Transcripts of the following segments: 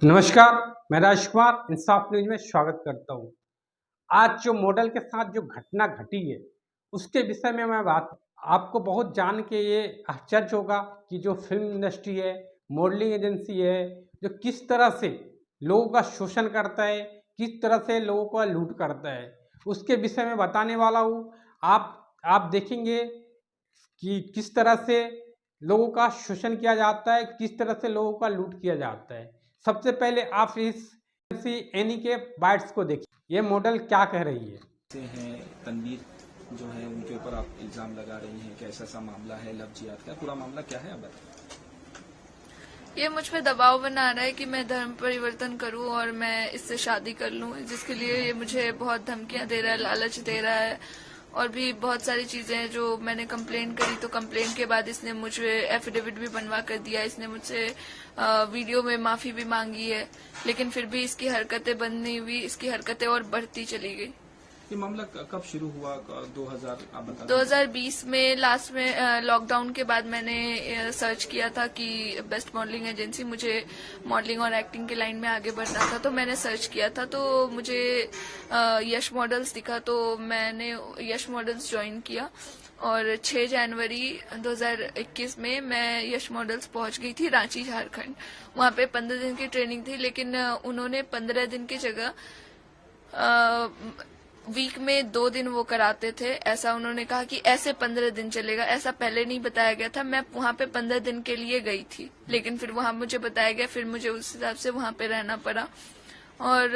नमस्कार, मैं राजकुमार इंसाफ न्यूज में स्वागत करता हूं। आज जो मॉडल के साथ जो घटना घटी है उसके विषय में मैं बात, आपको बहुत जान के ये आश्चर्य होगा कि जो फिल्म इंडस्ट्री है, मॉडलिंग एजेंसी है, जो किस तरह से लोगों का शोषण करता है, किस तरह से लोगों का लूट करता है, उसके विषय में बताने वाला हूँ। आप देखेंगे कि किस तरह से लोगों का शोषण किया जाता है, किस तरह से लोगों का लूट किया जाता है। सबसे पहले आप इस एनी के बाइट्स को देखिए, ये मॉडल क्या कह रही है। से हैं तनवीर जो है उनके ऊपर आप इल्जाम लगा रही हैं, कैसा सा मामला है, लव जिहाद का पूरा मामला क्या है, अब बताइए। ये मुझ पे दबाव बना रहा है कि मैं धर्म परिवर्तन करूं और मैं इससे शादी कर लूं, जिसके लिए ये मुझे बहुत धमकियां दे रहा है, लालच दे रहा है और भी बहुत सारी चीजें हैं। जो मैंने कंप्लेन करी तो कंप्लेन के बाद इसने मुझे एफिडेविट भी बनवा कर दिया, इसने मुझसे वीडियो में माफी भी मांगी है, लेकिन फिर भी इसकी हरकतें बंद नहीं हुई, इसकी हरकतें और बढ़ती चली गई। ये मामला कब शुरू हुआ? 2000 आप बता 2020 में लास्ट में लॉकडाउन के बाद मैंने सर्च किया था कि बेस्ट मॉडलिंग एजेंसी, मुझे मॉडलिंग और एक्टिंग के लाइन में आगे बढ़ना था, तो मैंने सर्च किया था, तो मुझे यश मॉडल्स दिखा, तो मैंने यश मॉडल्स ज्वाइन किया और 6 जनवरी 2021 में मैं यश मॉडल्स पहुंच गई थी रांची, झारखंड। वहां पे 15 दिन की ट्रेनिंग थी, लेकिन उन्होंने 15 दिन की जगह वीक में 2 दिन वो कराते थे। ऐसा उन्होंने कहा कि ऐसे 15 दिन चलेगा, ऐसा पहले नहीं बताया गया था। मैं वहां पे 15 दिन के लिए गई थी, लेकिन फिर वहां मुझे बताया गया, फिर मुझे उस हिसाब से वहां पे रहना पड़ा। और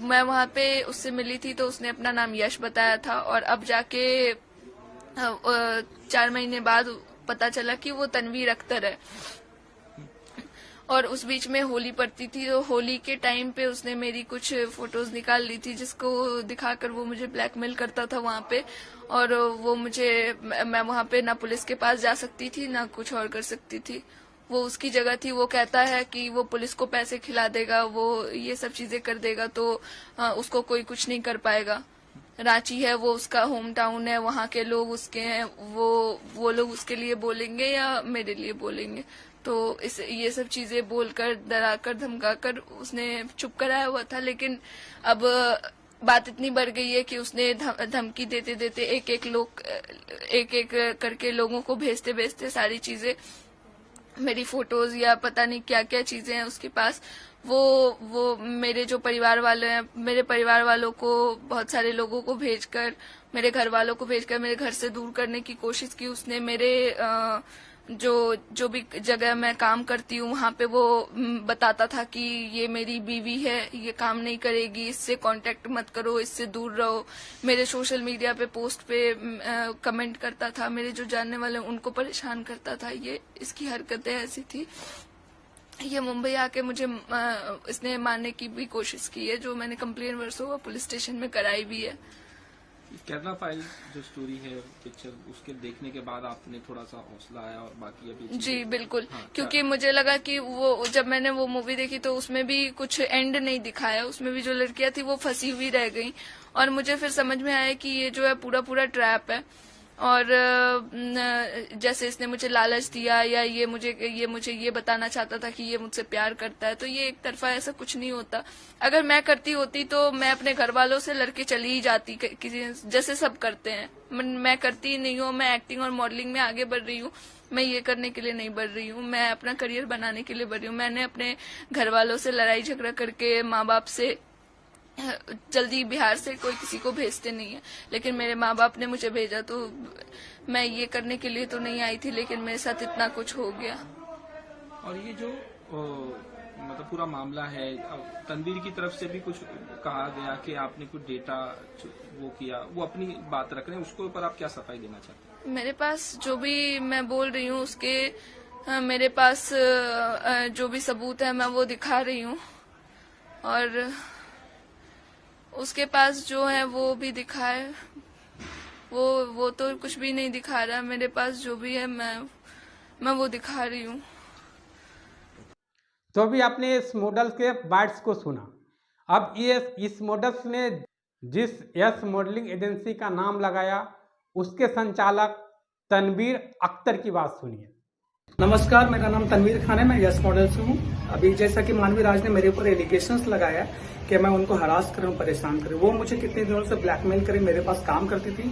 मैं वहां पे उससे मिली थी तो उसने अपना नाम यश बताया था, और अब जाके 4 महीने बाद पता चला कि वो तनवीर अख्तर है। और उस बीच में होली पड़ती थी, तो होली के टाइम पे उसने मेरी कुछ फोटोज निकाल ली थी, जिसको दिखाकर वो मुझे ब्लैकमेल करता था वहां पे। और वो मैं वहां पे ना पुलिस के पास जा सकती थी ना कुछ और कर सकती थी। वो उसकी जगह थी, वो कहता है कि वो पुलिस को पैसे खिला देगा, वो ये सब चीजें कर देगा, तो उसको कोई कुछ नहीं कर पाएगा। रांची है वो उसका होम टाउन है, वहाँ के लोग उसके हैं, वो लोग उसके लिए बोलेंगे या मेरे लिए बोलेंगे। तो ये सब चीजें बोलकर, डराकर, धमकाकर उसने चुप कराया हुआ था। लेकिन अब बात इतनी बढ़ गई है कि उसने धमकी देते देते एक एक करके लोगों को भेजते भेजते सारी चीजें, मेरी फोटोज या पता नहीं क्या क्या चीजें हैं उसके पास, वो मेरे जो परिवार वाले हैं, मेरे परिवार वालों को, बहुत सारे लोगों को भेजकर, मेरे घर वालों को भेजकर मेरे घर से दूर करने की कोशिश की उसने। मेरे जो भी जगह मैं काम करती हूँ वहां पे वो बताता था कि ये मेरी बीवी है, ये काम नहीं करेगी, इससे कांटेक्ट मत करो, इससे दूर रहो। मेरे सोशल मीडिया पे पोस्ट पे कमेंट करता था, मेरे जो जानने वाले उनको परेशान करता था। ये इसकी हरकतें ऐसी थी। ये मुंबई आके मुझे इसने मारने की भी कोशिश की है, जो मैंने कंप्लेन वर्सोवा पुलिस स्टेशन में कराई भी है। केरला फाइल जो स्टोरी है, पिक्चर, उसके देखने के बाद आपने थोड़ा सा हौसला आया और बाकी अभी? जी बिल्कुल। हाँ, क्योंकि मुझे लगा कि वो जब मैंने वो मूवी देखी तो उसमें भी कुछ एंड नहीं दिखाया, उसमें भी जो लड़कियां थी वो फंसी हुई रह गई, और मुझे फिर समझ में आया कि ये जो है पूरा पूरा ट्रैप है। और जैसे इसने मुझे लालच दिया, या ये मुझे ये बताना चाहता था कि ये मुझसे प्यार करता है, तो ये एक तरफा ऐसा कुछ नहीं होता। अगर मैं करती होती तो मैं अपने घर वालों से लड़के चली ही जाती, किसी जैसे सब करते हैं। मैं करती ही नहीं हूँ, मैं एक्टिंग और मॉडलिंग में आगे बढ़ रही हूँ, मैं ये करने के लिए नहीं बढ़ रही हूँ, मैं अपना करियर बनाने के लिए बढ़ रही हूँ। मैंने अपने घर वालों से लड़ाई झगड़ा करके, माँ बाप से, जल्दी बिहार से कोई किसी को भेजते नहीं है, लेकिन मेरे माँ बाप ने मुझे भेजा, तो मैं ये करने के लिए तो नहीं आई थी, लेकिन मेरे साथ इतना कुछ हो गया। और ये जो मतलब पूरा मामला है, तनवीर की तरफ से भी कुछ कहा गया कि आपने कुछ डेटा वो किया, वो अपनी बात रख रहे हैं, उसके ऊपर आप क्या सफाई देना चाहते हैं? मेरे पास जो भी मैं बोल रही हूँ उसके मेरे पास जो भी सबूत है मैं वो दिखा रही हूँ, और उसके पास जो है वो भी दिखाए। वो तो कुछ भी नहीं दिखा रहा। मेरे पास जो भी है मैं वो दिखा रही हूँ। तो अभी आपने इस मॉडल के बाइट्स को सुना। अब ये इस मॉडल्स ने जिस यस मॉडलिंग एजेंसी का नाम लगाया उसके संचालक तनवीर अख्तर की बात सुनिए। नमस्कार, मेरा नाम तनवीर खान है। मैं यस मॉडल से हूँ। अभी जैसा कि मानवी राज ने मेरे ऊपर एलिगेशंस लगाया है कि मैं उनको हरास करूँ, परेशान करूँ। वो मुझे कितने दिनों से ब्लैकमेल करे, मेरे पास काम करती थी,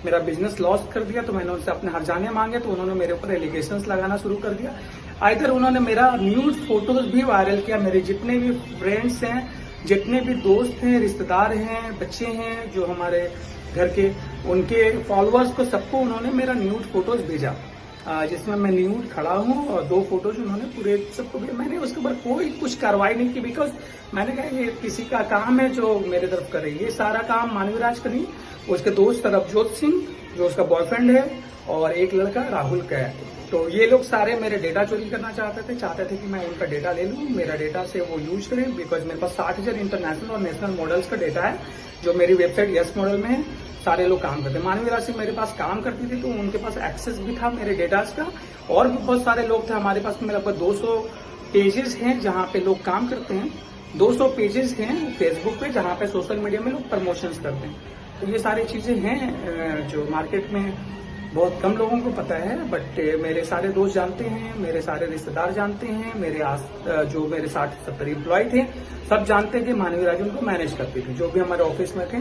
मेरा बिजनेस लॉस कर दिया, तो मैंने उनसे अपने हर्जाने मांगे, तो उन्होंने मेरे ऊपर एलिगेशंस लगाना शुरू कर दिया। आइदर उन्होंने मेरा न्यूड फोटोज भी वायरल किया, मेरे जितने भी फ्रेंड्स हैं, जितने भी दोस्त हैं, रिश्तेदार हैं, बच्चे हैं जो हमारे घर के, उनके फॉलोअर्स को सबको उन्होंने मेरा न्यूड फोटोज भेजा, जिसमें मैं न्यूड खड़ा हूँ, और 2 फोटोज उन्होंने पूरे सबको भेजा। मैंने उसके ऊपर कोई कुछ कार्रवाई नहीं की, बिकॉज मैंने कहा ये किसी का काम है जो मेरे तरफ करे। ये सारा काम मानवीराज का नहीं, उसके दोस्त रवजोत सिंह जो उसका बॉयफ्रेंड है, और एक लड़का राहुल का है। तो ये लोग सारे मेरे डेटा चोरी करना चाहते थे कि मैं उनका डेटा ले लूं, मेरा डेटा से वो यूज करें, बिकॉज मेरे पास 60,000 इंटरनेशनल और नेशनल मॉडल्स का डेटा है जो मेरी वेबसाइट यस मॉडल में है। सारे लोग काम करते हैं। मानवी राज सिंह मेरे पास काम करती थी, तो उनके पास एक्सेस भी था मेरे डेटास का, और भी बहुत सारे लोग थे हमारे पास। मेरे पास 200 पेजेस हैं जहां पे लोग काम करते हैं, 200 पेजेस हैं फेसबुक पे जहां पे सोशल मीडिया में लोग प्रमोशंस करते हैं। तो ये सारी चीजें हैं जो मार्केट में बहुत कम लोगों को पता है, बट मेरे सारे दोस्त जानते हैं, मेरे सारे रिश्तेदार जानते हैं, जो मेरे 60-70 एम्प्लॉय थे सब जानते हैं कि मानवी राज उनको मैनेज करती थी, जो भी हमारे ऑफिस में थे,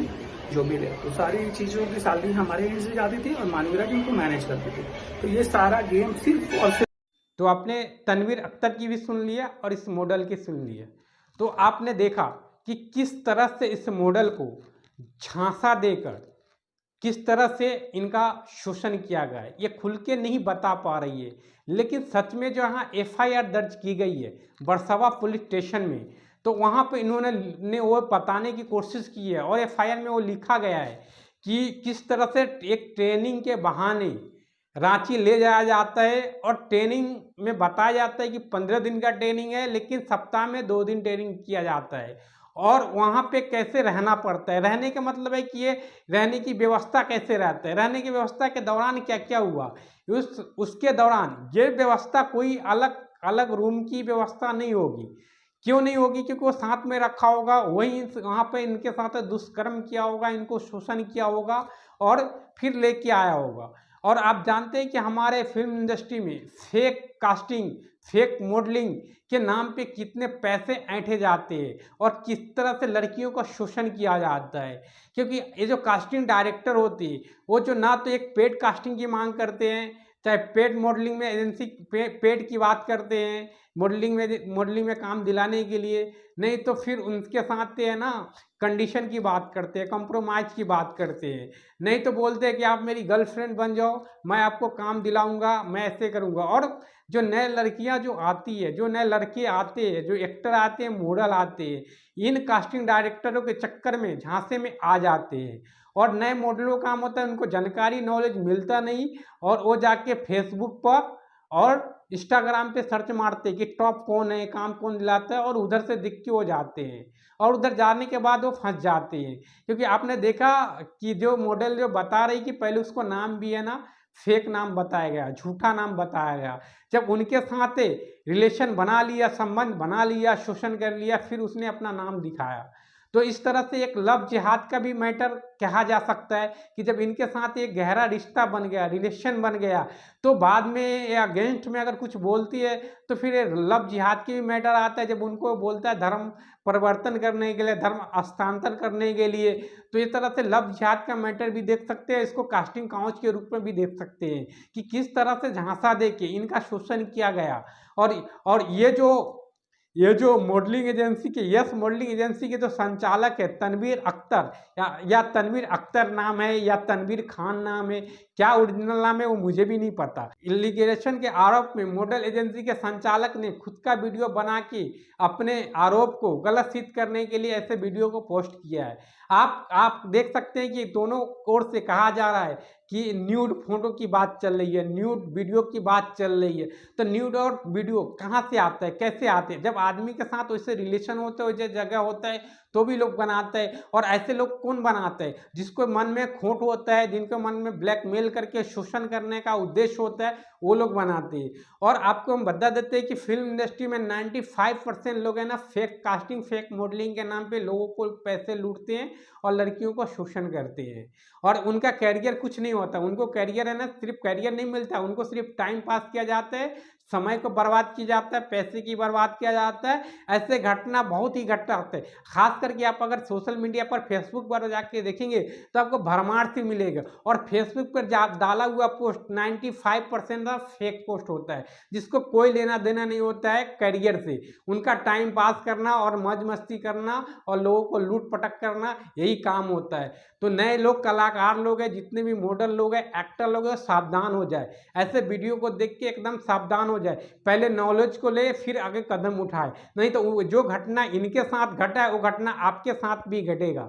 जो भी थे। तो सारी चीजों की सैलरी हमारे एंड से जाती थी और मानवी राज उनको मैनेज करती थी। तो ये सारा गेम सिर्फ और सिर्फ। तो आपने तनवीर अख्तर की भी सुन लिया और इस मॉडल की सुन लिया। तो आपने देखा कि किस तरह से इस मॉडल को झांसा देकर किस तरह से इनका शोषण किया गया है। ये खुल के नहीं बता पा रही है, लेकिन सच में जो यहाँ एफआईआर दर्ज की गई है बरसवा पुलिस स्टेशन में, तो वहाँ पे इन्होंने वो बताने की कोशिश की है, और एफआईआर में वो लिखा गया है कि किस तरह से एक ट्रेनिंग के बहाने रांची ले जाया जाता है, और ट्रेनिंग में बताया जाता है कि 15 दिन का ट्रेनिंग है, लेकिन सप्ताह में 2 दिन ट्रेनिंग किया जाता है। और वहाँ पे कैसे रहना पड़ता है, रहने का मतलब है कि ये रहने की व्यवस्था कैसे रहता है, रहने की व्यवस्था के दौरान क्या क्या हुआ, उसके दौरान ये व्यवस्था कोई अलग अलग रूम की व्यवस्था नहीं होगी। क्यों नहीं होगी? क्योंकि वो साथ में रखा होगा, वहीं वहाँ पे इनके साथ दुष्कर्म किया होगा, इनको शोषण किया होगा, और फिर लेके आया होगा। और आप जानते हैं कि हमारे फिल्म इंडस्ट्री में फेक कास्टिंग, फेक मॉडलिंग के नाम पे कितने पैसे ऐंठे जाते हैं, और किस तरह से लड़कियों का शोषण किया जाता है। क्योंकि ये जो कास्टिंग डायरेक्टर होती है, वो जो ना तो एक पेड कास्टिंग की मांग करते हैं, चाहे पेड मॉडलिंग में एजेंसी पेड की बात करते हैं, मॉडलिंग में काम दिलाने के लिए, नहीं तो फिर उनके साथ है ना कंडीशन की बात करते हैं, कंप्रोमाइज की बात करते हैं, नहीं तो बोलते हैं कि आप मेरी गर्लफ्रेंड बन जाओ, मैं आपको काम दिलाऊंगा, मैं ऐसे करूंगा। और जो नए लड़कियां जो आती है, जो नए लड़के आते हैं, जो एक्टर आते हैं, मॉडल आते हैं, इन कास्टिंग डायरेक्टरों के चक्कर में झांसे में आ जाते हैं। और नए मॉडलों का काम होता है उनको जानकारी नॉलेज मिलता नहीं, और वो जाके फेसबुक पर और इंस्टाग्राम पे सर्च मारते हैं कि टॉप कौन है, काम कौन दिलाता है, और उधर से दिख के वो जाते हैं, और उधर जाने के बाद वो फंस जाते हैं। क्योंकि आपने देखा कि जो मॉडल जो बता रही कि पहले उसको नाम भी है ना फेक नाम बताया गया, झूठा नाम बताया गया। जब उनके साथ रिलेशन बना लिया, संबंध बना लिया, शोषण कर लिया, फिर उसने अपना नाम दिखाया। तो इस तरह से एक लव जिहाद का भी मैटर कहा जा सकता है कि जब इनके साथ एक गहरा रिश्ता बन गया, रिलेशन बन गया, तो बाद में या अगेंस्ट में अगर कुछ बोलती है तो फिर लव जिहाद की भी मैटर आता है। जब उनको बोलता है धर्म परिवर्तन करने के लिए, धर्म हस्तांतरण करने के लिए, तो इस तरह से लव जिहाद का मैटर भी देख सकते हैं। इसको कास्टिंग काउच के रूप में भी देख सकते हैं कि किस तरह से झांसा दे के इनका शोषण किया गया। और ये जो मॉडलिंग एजेंसी के, यस मॉडलिंग एजेंसी के जो संचालक है तनवीर अख्तर, या तनवीर अख्तर नाम है या तनवीर खान नाम है, क्या ओरिजिनल नाम है वो मुझे भी नहीं पता। इलीगेशन के आरोप में मॉडल एजेंसी के संचालक ने खुद का वीडियो बना के अपने आरोप को गलत सिद्ध करने के लिए ऐसे वीडियो को पोस्ट किया है। आप देख सकते हैं कि दोनों ओर से कहा जा रहा है कि न्यूड फोटो की बात चल रही है, न्यूड वीडियो की बात चल रही है। तो न्यूड और वीडियो कहाँ से आता है, कैसे आते हैं? जब आदमी के साथ वैसे रिलेशन होते हैं, वैसे जगह होता है, तो भी लोग बनाते हैं। और ऐसे लोग कौन बनाते हैं? जिसको मन में खोट होता है, जिनके मन में ब्लैकमेल करके शोषण करने का उद्देश्य होता है, वो लोग बनाते हैं। और आपको हम बता देते हैं कि फिल्म इंडस्ट्री में 95% लोग है ना फेक कास्टिंग, फेक मॉडलिंग के नाम पे लोगों को पैसे लूटते हैं और लड़कियों को शोषण करते हैं। और उनका कैरियर कुछ नहीं होता, उनको कैरियर है ना, सिर्फ कैरियर नहीं मिलता, उनको सिर्फ टाइम पास किया जाता है, समय को बर्बाद किया जाता है, पैसे की बर्बाद किया जाता है। ऐसे घटना बहुत ही घटना होते हैं। खास करके आप अगर सोशल मीडिया पर फेसबुक पर जाके देखेंगे तो आपको भरमार से मिलेगा। और फेसबुक पर डाला हुआ पोस्ट 95% फेक पोस्ट होता है, जिसको कोई लेना देना नहीं होता है करियर से। उनका टाइम पास करना और मौज मस्ती करना और लोगों को लूट पटक करना, यही काम होता है। तो नए लोग, कलाकार लोग हैं, जितने भी मॉडल लोग हैं, एक्टर लोग हैं, सावधान हो जाए। ऐसे वीडियो को देख के एकदम सावधान हो जाए। पहले नॉलेज को ले, फिर आगे कदम उठाए। नहीं तो जो घटना इनके साथ घटा है वो घटना आपके साथ भी घटेगा।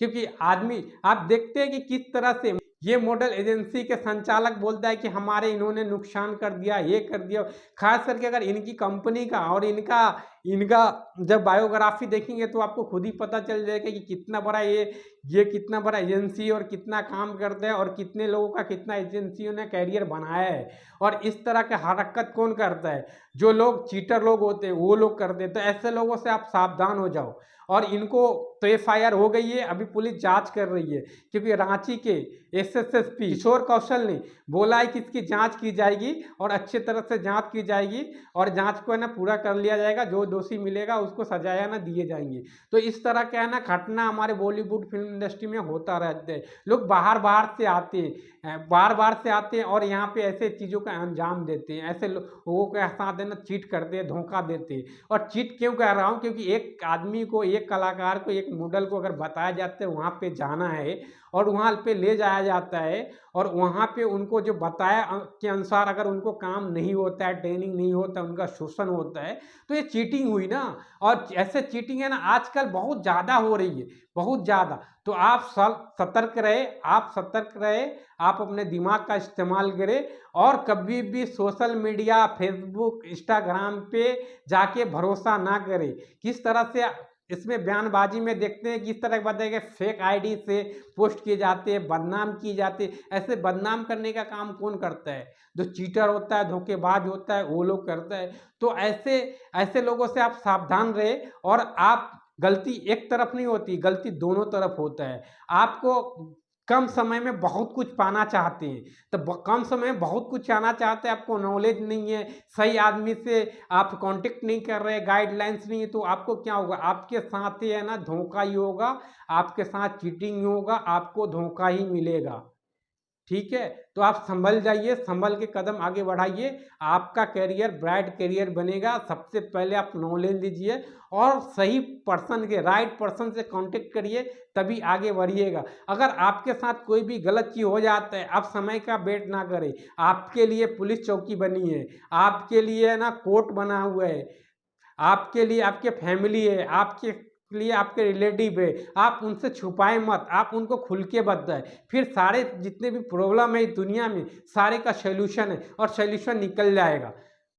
क्योंकि आदमी, आप देखते हैं कि किस तरह से ये मॉडल एजेंसी के संचालक बोलता है कि हमारे इन्होंने नुकसान कर दिया, ये कर दिया। खास करके अगर इनकी कंपनी का और इनका जब बायोग्राफी देखेंगे तो आपको खुद ही पता चल जाएगा कि कितना बड़ा ये कितना बड़ा एजेंसी और कितना काम करते हैं और कितने लोगों का कितना एजेंसियों ने कैरियर बनाया है। और इस तरह के हरकत कौन करता है? जो लोग चीटर लोग होते हैं वो लोग करते हैं। तो ऐसे लोगों से आप सावधान हो जाओ। और इनको तो FIR हो गई है, अभी पुलिस जांच कर रही है। क्योंकि रांची के SSSP किशोर कौशल ने बोला है कि इसकी जांच की जाएगी और अच्छे तरह से जांच की जाएगी और जांच को है ना पूरा कर लिया जाएगा। जो दोषी मिलेगा उसको सजाया ना दिए जाएंगे। तो इस तरह का है ना घटना हमारे बॉलीवुड फिल्म इंडस्ट्री में होता रहता है। लोग बाहर से आते हैं, बार से आते हैं और यहाँ पे ऐसे चीज़ों का अंजाम देते हैं। ऐसे लोगों के साथ है ना चीट करते हैं, धोखा देते हैं। और चीट क्यों कह रहा हूँ? क्योंकि एक आदमी को, एक कलाकार को, एक मॉडल को अगर बताया जाता है वहाँ पे जाना है और वहाँ पे ले जाया जाता है और वहाँ पे उनको जो बताया के अनुसार अगर उनको काम नहीं होता है, ट्रेनिंग नहीं होता है, उनका शोषण होता है, तो ये चीटिंग हुई ना। और ऐसे चीटिंग है ना आजकल बहुत ज़्यादा हो रही है, बहुत ज़्यादा। तो आप सतर्क रहे, आप अपने दिमाग का इस्तेमाल करें और कभी भी सोशल मीडिया, फेसबुक, इंस्टाग्राम पे जाके भरोसा ना करें। किस तरह से इसमें बयानबाजी में देखते हैं किस तरह के बताएंगे, फेक आईडी से पोस्ट किए जाते हैं, बदनाम किए जाते हैं। ऐसे बदनाम करने का काम कौन करता है? जो चीटर होता है, धोखेबाज होता है, वो लोग करता है। तो ऐसे लोगों से आप सावधान रहे। और आप, गलती एक तरफ नहीं होती, गलती दोनों तरफ होता है। आपको कम समय में बहुत कुछ पाना चाहते हैं, तो कम समय में बहुत कुछ पाना चाहते हैं, आपको नॉलेज नहीं है, सही आदमी से आप कांटेक्ट नहीं कर रहे, गाइडलाइंस नहीं है, तो आपको क्या होगा? आपके साथ ही है ना धोखा ही होगा, आपके साथ चीटिंग होगा, आपको धोखा ही मिलेगा। ठीक है, तो आप संभल जाइए, संभल के कदम आगे बढ़ाइए। आपका करियर ब्राइट करियर बनेगा। सबसे पहले आप नॉलेज लीजिए और सही पर्सन के, राइट पर्सन से कांटेक्ट करिए, तभी आगे बढ़िएगा। अगर आपके साथ कोई भी गलत चीज़ हो जाता है, आप समय का वेट ना करें। आपके लिए पुलिस चौकी बनी है, आपके लिए ना कोर्ट बना हुआ है, आपके लिए आपके फैमिली है, आपके लिए आपके रिलेटिव है। आप उनसे छुपाए मत, आप उनको खुल के बताएं। फिर सारे जितने भी प्रॉब्लम है दुनिया में, सारे का सॉल्यूशन है और सॉल्यूशन निकल जाएगा।